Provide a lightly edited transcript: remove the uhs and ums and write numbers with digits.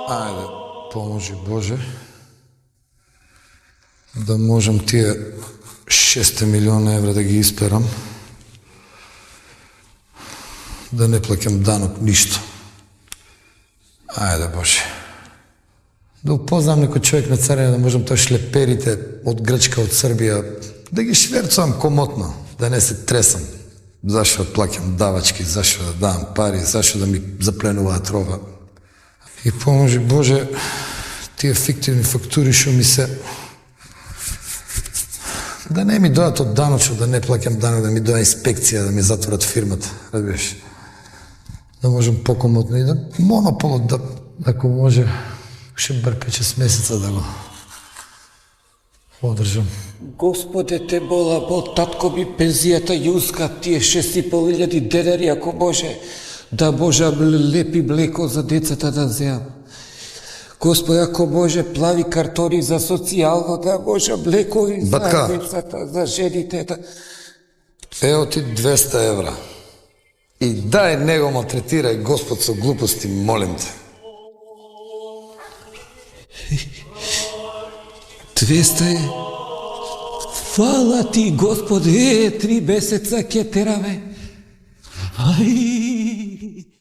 Ајде, поможи Боже, да можам тие 6 милиона евра да ги исперам, да не плаќам данок ништо. Ајде Боже. Да упознам некој човек на царина, да можам тоа шлеперите од Грчка, од Србија, да ги шверцувам комотно, да не се тресам. Зашо да плаќам давачки, зашо да давам пари, зашо да ми запленуваат рова. И поможи Боже, тие фиктивни фактури шо ми се... Да не ми дојат од даночот, да не плаќам данок, да ми доја инспекција, да ми затворат фирмата, разбираш? Да можам покомотно и да монополот, да, ако може, уште бар 5-6 месеца да го одржам. Господе, те бола, бол татко би пензијата јуска, тие 6.500 денари, ако може, да можам лепи млеко за децата да земам. Господи, ако може, плави картони за социјално, да можам лекови за децата, за жените. Да... Ео ти 200 евра. И дај него малтретирај Господ со глупости, молим те. 200 е. Фала ти, Господе, 3 месеца ке тераме. Ај.